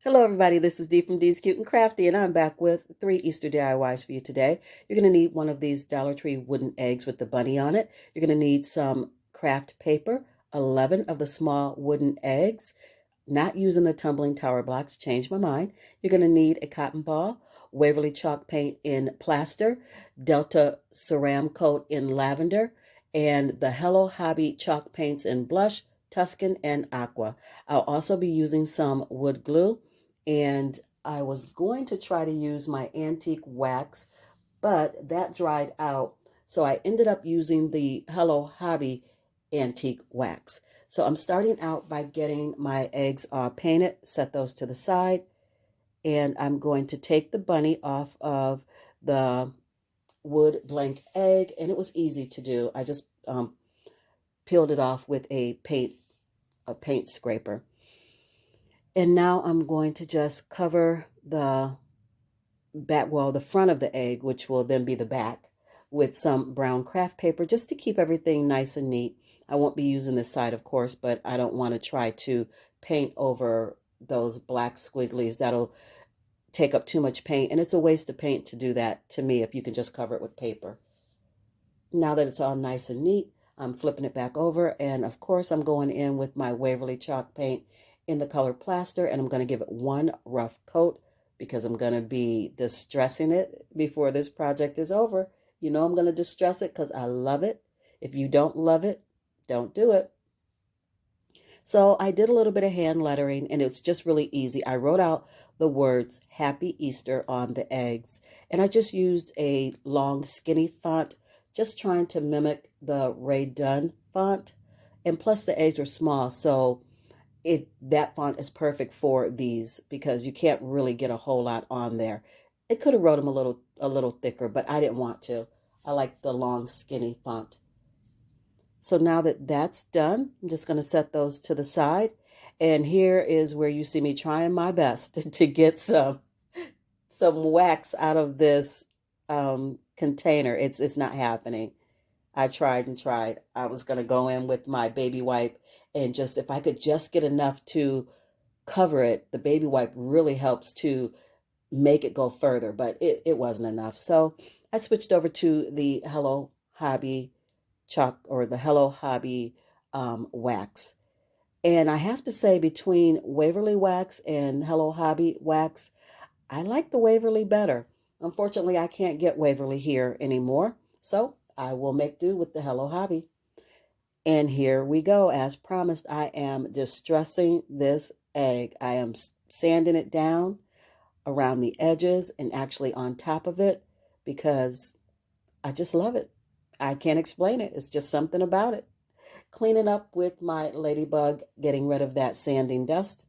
Hello everybody, this is Dee from Dee's Cute and Crafty, and I'm back with 3 Easter DIYs for you today. You're going to need one of these Dollar Tree wooden eggs with the bunny on it. You're going to need some craft paper, 11 of the small wooden eggs, not using the tumbling tower blocks, changed my mind. You're going to need a cotton ball, Waverly chalk paint in plaster, Delta Ceram coat in lavender, and the Hello Hobby chalk paints in blush, Tuscan, and aqua. I'll also be using some wood glue, and I was going to try to use my antique wax, but that dried out. So I ended up using the Hello Hobby antique wax. So I'm starting out by getting my eggs all painted, set those to the side, and I'm going to take the bunny off of the wood blank egg, and it was easy to do. I just peeled it off with a paint scraper. And now I'm going to just cover the back, well, the front of the egg, which will then be the back, with some brown craft paper just to keep everything nice and neat. I won't be using this side, of course, but I don't want to try to paint over those black squigglies. That'll take up too much paint, and it's a waste of paint to do that to me if you can just cover it with paper. Now that it's all nice and neat, I'm flipping it back over, and of course I'm going in with my Waverly chalk paint in the color plaster, and I'm going to give it one rough coat because I'm going to be distressing it before this project is over. You know I'm going to distress it because I love it. If you don't love it, don't do it. So I did a little bit of hand lettering, and it's just really easy. I wrote out the words Happy Easter on the eggs, and I just used a long skinny font, just trying to mimic the Ray Dunn font. And plus the eggs are small, so that font is perfect for these because you can't really get a whole lot on there. It could have wrote them a little thicker, but I didn't want to. I like the long skinny font. So now that that's done, I'm just going to set those to the side. And here is where you see me trying my best to get some wax out of this container. It's not happening. I tried and tried. I was going to go in with my baby wipe and just, if I could just get enough to cover it, the baby wipe really helps to make it go further, but it wasn't enough. So I switched over to the Hello Hobby chalk, or the Hello Hobby wax. And I have to say, between Waverly wax and Hello Hobby wax, I like the Waverly better. Unfortunately, I can't get Waverly here anymore, so I will make do with the Hello Hobby. And here we go. As promised, I am distressing this egg. I am sanding it down around the edges and actually on top of it because I just love it. I can't explain it. It's just something about it. Cleaning up with my ladybug, getting rid of that sanding dust.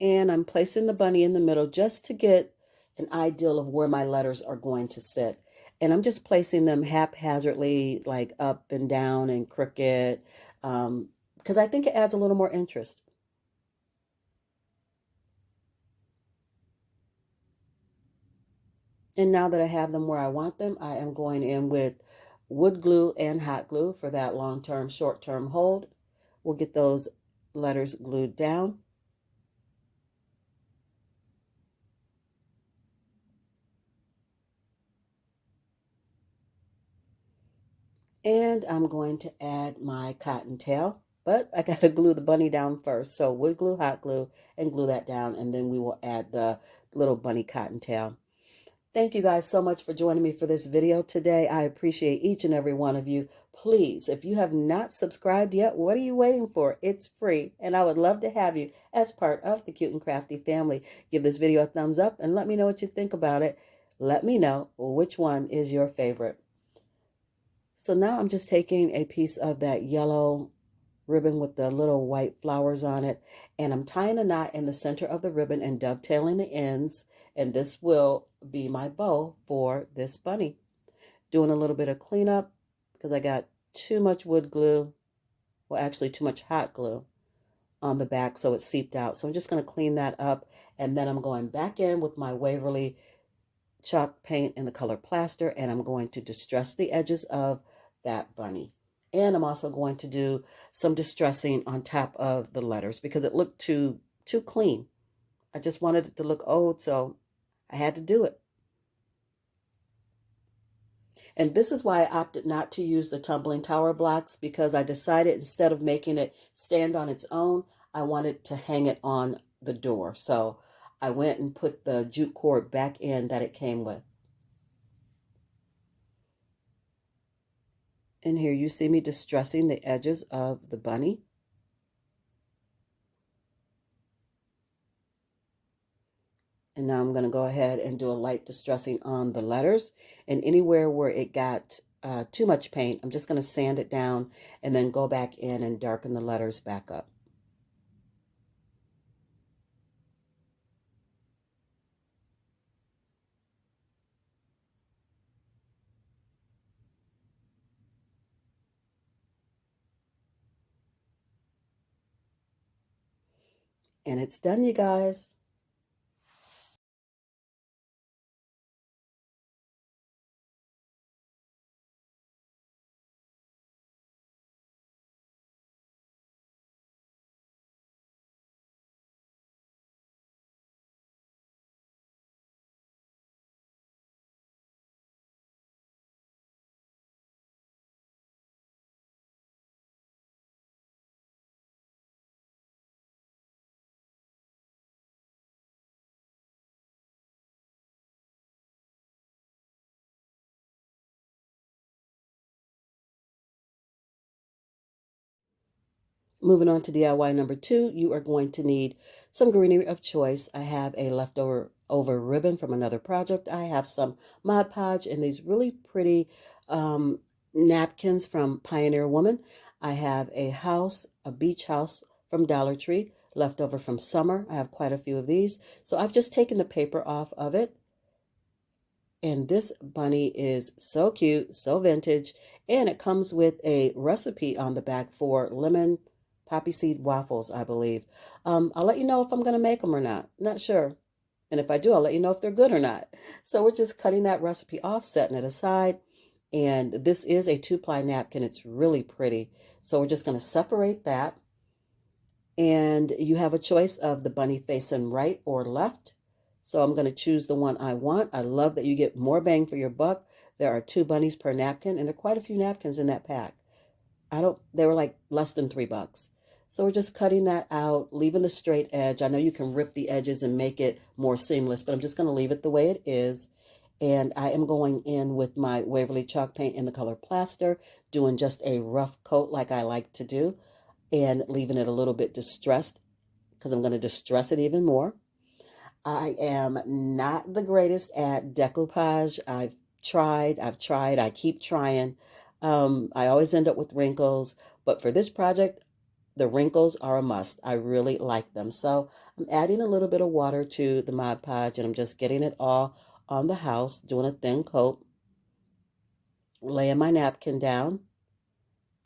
And I'm placing the bunny in the middle just to get an ideal of where my letters are going to sit. And I'm just placing them haphazardly, like up and down and crooked, because I think it adds a little more interest. And now that I have them where I want them, I am going in with wood glue and hot glue for that long-term, short-term hold. We'll get those letters glued down. And I'm going to add my cottontail, but I got to glue the bunny down first. So wood glue, hot glue, and glue that down, and then we will add the little bunny cottontail. Thank you guys so much for joining me for this video today. I appreciate each and every one of you. Please, if you have not subscribed yet, what are you waiting for? It's free, and I would love to have you as part of the Cute and Crafty family. Give this video a thumbs up and let me know what you think about it. Let me know which one is your favorite. So now I'm just taking a piece of that yellow ribbon with the little white flowers on it, and I'm tying a knot in the center of the ribbon and dovetailing the ends, and this will be my bow for this bunny. Doing a little bit of cleanup because I got too much wood glue, well, actually too much hot glue on the back, so it seeped out. So I'm just going to clean that up, and then I'm going back in with my Waverly chalk paint in the color plaster, and I'm going to distress the edges of that bunny. And I'm also going to do some distressing on top of the letters because it looked too clean. I just wanted it to look old, so I had to do it. And this is why I opted not to use the tumbling tower blocks, because I decided instead of making it stand on its own, I wanted to hang it on the door. So I went and put the jute cord back in that it came with. And here you see me distressing the edges of the bunny. And now I'm going to go ahead and do a light distressing on the letters. And anywhere where it got too much paint, I'm just going to sand it down and then go back in and darken the letters back up. And it's done, you guys. Moving on to DIY number 2, you are going to need some greenery of choice. I have a leftover ribbon from another project. I have some Mod Podge and these really pretty um, napkins from Pioneer Woman. I have a beach house from Dollar Tree, left over from summer. I have quite a few of these. So I've just taken the paper off of it. And this bunny is so cute, so vintage, and it comes with a recipe on the back for lemon poppy seed waffles, I believe. I'll let you know if I'm going to make them or not. Not sure. And if I do, I'll let you know if they're good or not. So we're just cutting that recipe off, setting it aside. And this is a 2-ply napkin. It's really pretty. So we're just going to separate that. And you have a choice of the bunny facing right or left. So I'm going to choose the one I want. I love that you get more bang for your buck. There are 2 bunnies per napkin, and there are quite a few napkins in that pack. They were like less than $3. So we're just cutting that out, leaving the straight edge. I know you can rip the edges and make it more seamless, but I'm just going to leave it the way it is. And I am going in with my Waverly chalk paint in the color plaster, doing just a rough coat like I like to do, and leaving it a little bit distressed because I'm going to distress it even more. I am not the greatest at decoupage. I've tried, I keep trying. I always end up with wrinkles, but for this project, the wrinkles are a must. I really like them. So I'm adding a little bit of water to the Mod Podge, and I'm just getting it all on the house, doing a thin coat, laying my napkin down,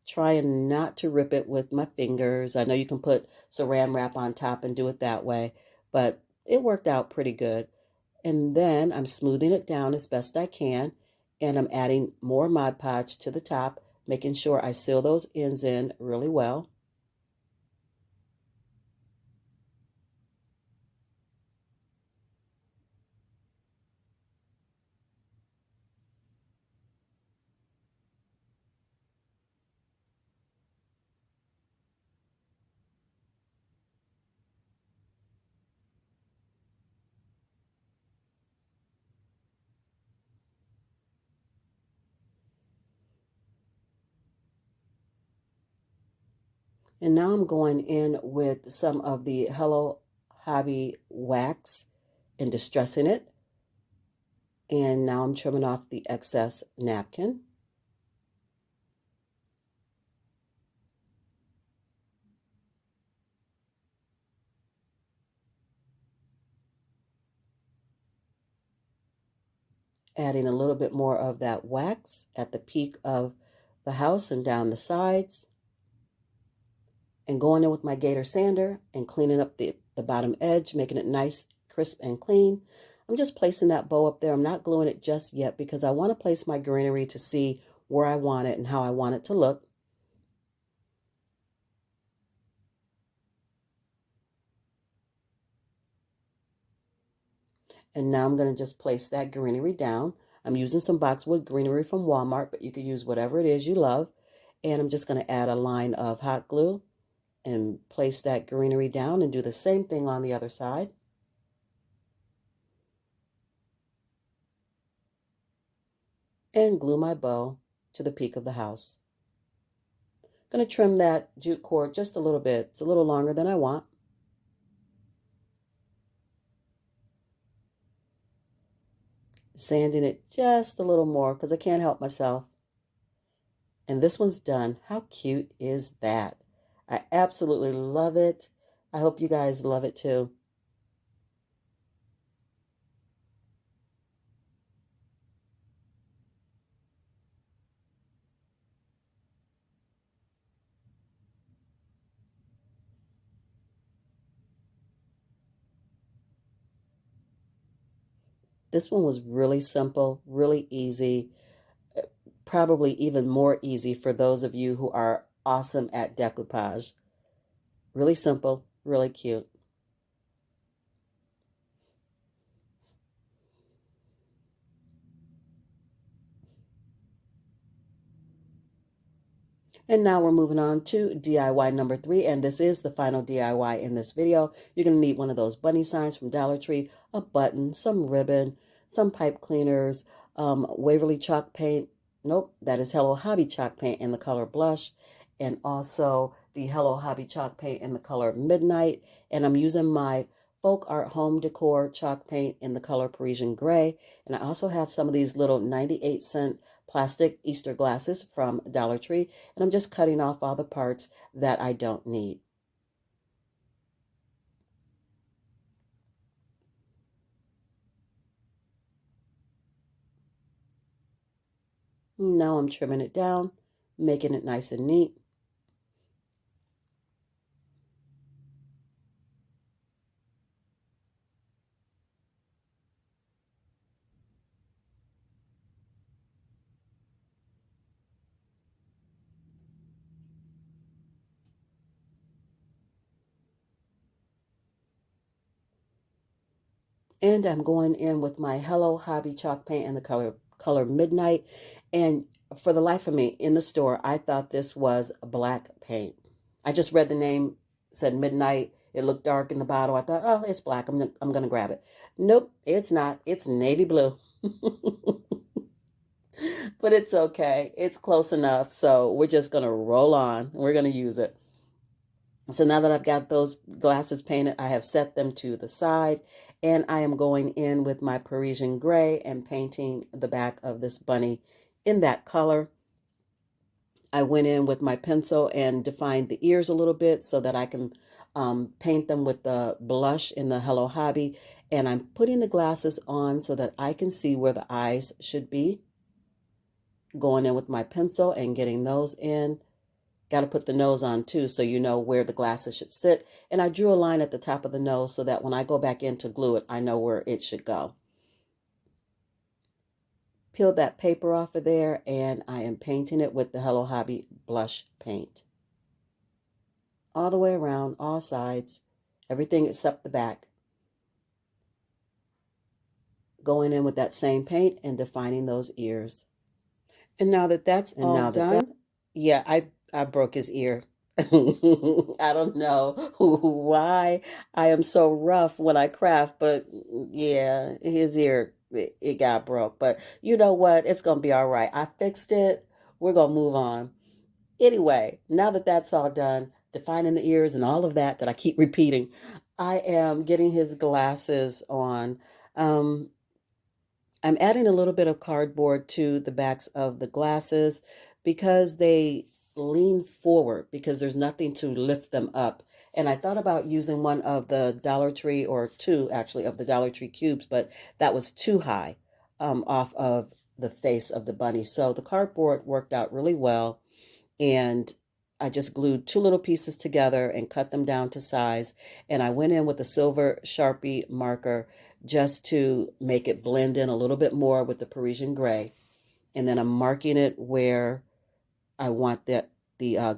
trying not to rip it with my fingers. I know you can put saran wrap on top and do it that way, but it worked out pretty good. And then I'm smoothing it down as best I can, and I'm adding more Mod Podge to the top, making sure I seal those ends in really well. And now I'm going in with some of the Hello Hobby wax and distressing it. And now I'm trimming off the excess napkin. Adding a little bit more of that wax at the peak of the house and down the sides. And going in with my gator sander and cleaning up the bottom edge, making it nice, crisp, and clean. I'm just placing that bow up there. I'm not gluing it just yet because I want to place my greenery to see where I want it and how I want it to look. And now I'm going to just place that greenery down. I'm using some boxwood greenery from Walmart, but you could use whatever it is you love. And I'm just going to add a line of hot glue and place that greenery down and do the same thing on the other side. And glue my bow to the peak of the house. I'm going to trim that jute cord just a little bit. It's a little longer than I want. Sanding it just a little more because I can't help myself. And this one's done. How cute is that? I absolutely love it. I hope you guys love it too. This one was really simple, really easy, probably even more easy for those of you who are awesome at decoupage. Really simple, really cute. And now we're moving on to DIY number 3, and this is the final DIY in this video. You're going to need one of those bunny signs from Dollar Tree, a button, some ribbon, some pipe cleaners, Waverly chalk paint. Nope, that is Hello Hobby chalk paint in the color blush, and also the Hello Hobby chalk paint in the color midnight. And I'm using my Folk Art Home Decor chalk paint in the color Parisian Gray. And I also have some of these little 98-cent plastic Easter glasses from Dollar Tree, and I'm just cutting off all the parts that I don't need. Now I'm trimming it down, making it nice and neat. And I'm going in with my Hello Hobby chalk paint in the color Midnight. And for the life of me, in the store, I thought this was black paint. I just read the name, said Midnight. It looked dark in the bottle. I thought, oh, it's black. I'm gonna grab it. Nope, it's not. It's navy blue. But it's okay. It's close enough. So we're just gonna roll on. We're gonna use it. So now that I've got those glasses painted, I have set them to the side, and I am going in with my Parisian Gray and painting the back of this bunny in that color. I went in with my pencil and defined the ears a little bit so that I can paint them with the blush in the Hello Hobby. And I'm putting the glasses on so that I can see where the eyes should be. Going in with my pencil and getting those in. Got to put the nose on too, so you know where the glasses should sit. And I drew a line at the top of the nose so that when I go back in to glue it, I know where it should go. Peeled that paper off of there, and I am painting it with the Hello Hobby blush paint. All the way around, all sides, everything except the back. Going in with that same paint and defining those ears. And now that that's all done, yeah, I broke his ear. I don't know why I am so rough when I craft, but yeah, his ear, it got broke. But you know what? It's going to be all right. I fixed it. We're going to move on. Anyway, now that that's all done, defining the ears and all of that I keep repeating, I am getting his glasses on. Um, I'm adding a little bit of cardboard to the backs of the glasses because they lean forward because there's nothing to lift them up. And I thought about using one of the Dollar Tree, or two actually, of the Dollar Tree cubes, but that was too high off of the face of the bunny. So the cardboard worked out really well. And I just glued two little pieces together and cut them down to size. And I went in with a silver Sharpie marker just to make it blend in a little bit more with the Parisian Gray. And then I'm marking it where I want the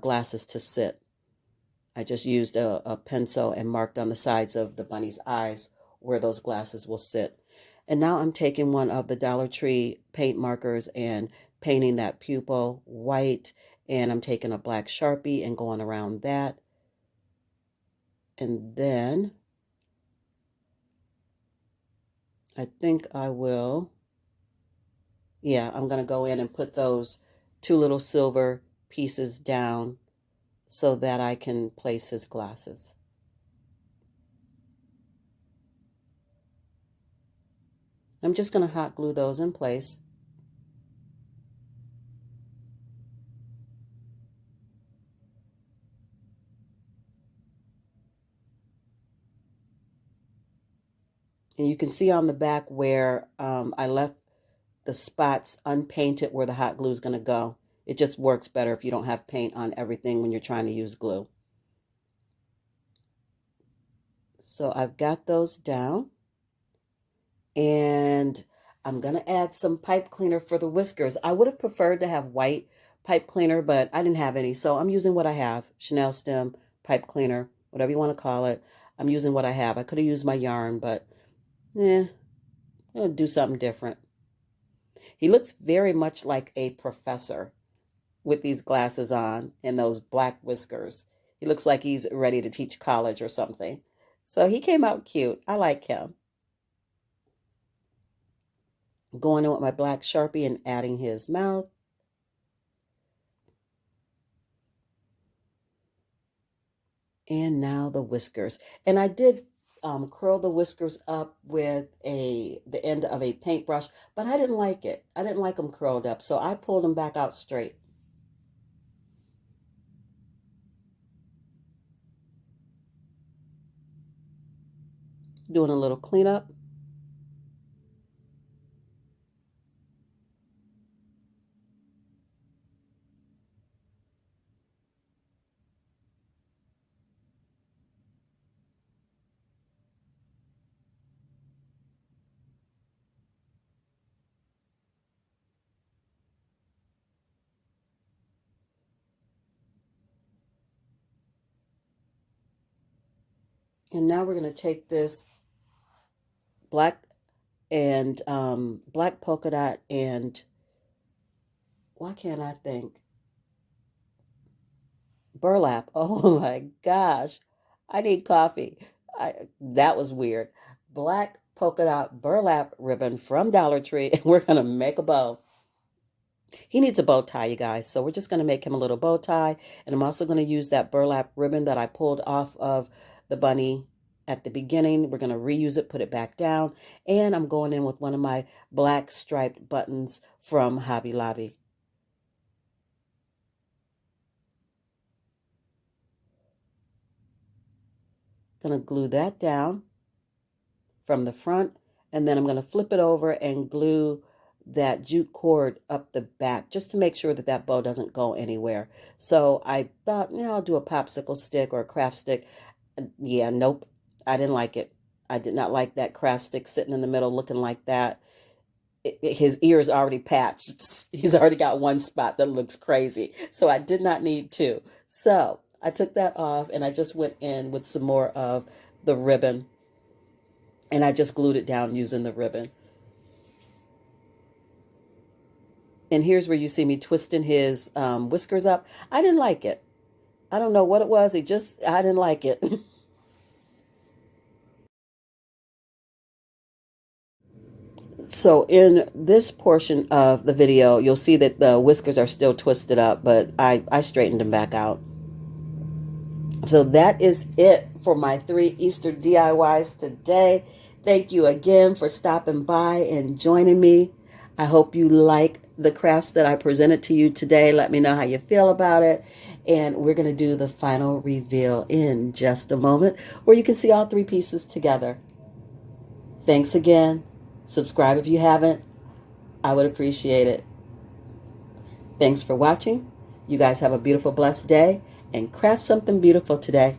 glasses to sit. I just used a pencil and marked on the sides of the bunny's eyes where those glasses will sit. And now I'm taking one of the Dollar Tree paint markers and painting that pupil white. And I'm taking a black Sharpie and going around that. And then I think I will, yeah, I'm going to go in and put those two little silver pieces down so that I can place his glasses. I'm just going to hot glue those in place. And you can see on the back where I left the spots unpainted where the hot glue is going to go. It just works better if you don't have paint on everything when you're trying to use glue. So I've got those down. And I'm going to add some pipe cleaner for the whiskers. I would have preferred to have white pipe cleaner, but I didn't have any. So I'm using what I have. Chanel stem, pipe cleaner, whatever you want to call it. I'm using what I have. I could have used my yarn, but I'll do something different. He looks very much like a professor with these glasses on and those black whiskers. He looks like he's ready to teach college or something. So he came out cute. I like him. Going in with my black Sharpie and adding his mouth. And now the whiskers. And I did curl the whiskers up with the end of a paintbrush, but I didn't like it. I didn't like them curled up, so I pulled them back out straight. Doing a little cleanup. And now we're going to take this black and black polka dot and why can't I think? Burlap. Oh my gosh. I need coffee. That was weird. Black polka dot burlap ribbon from Dollar Tree, and we're going to make a bow. He needs a bow tie, you guys. So we're just going to make him a little bow tie. And I'm also going to use that burlap ribbon that I pulled off of the bunny at the beginning. We're going to reuse it, put it back down. And I'm going in with one of my black striped buttons from Hobby Lobby. Going to glue that down from the front. And then I'm going to flip it over and glue that jute cord up the back just to make sure that that bow doesn't go anywhere. So I thought, I'll do a popsicle stick or a craft stick. Yeah, nope. I didn't like it. I did not like that craft stick sitting in the middle looking like that. His ear is already patched. He's already got one spot that looks crazy. So I did not need two. So I took that off and I just went in with some more of the ribbon and I just glued it down using the ribbon. And here's where you see me twisting his whiskers up. I didn't like it. I don't know what it was. I didn't like it. So in this portion of the video, you'll see that the whiskers are still twisted up, but I straightened them back out. So that is it for my 3 Easter DIYs today. Thank you again for stopping by and joining me. I hope you like the crafts that I presented to you today. Let me know how you feel about it. And we're going to do the final reveal in just a moment where you can see all 3 pieces together. Thanks again. Subscribe if you haven't. I would appreciate it. Thanks for watching. You guys have a beautiful, blessed day and craft something beautiful today.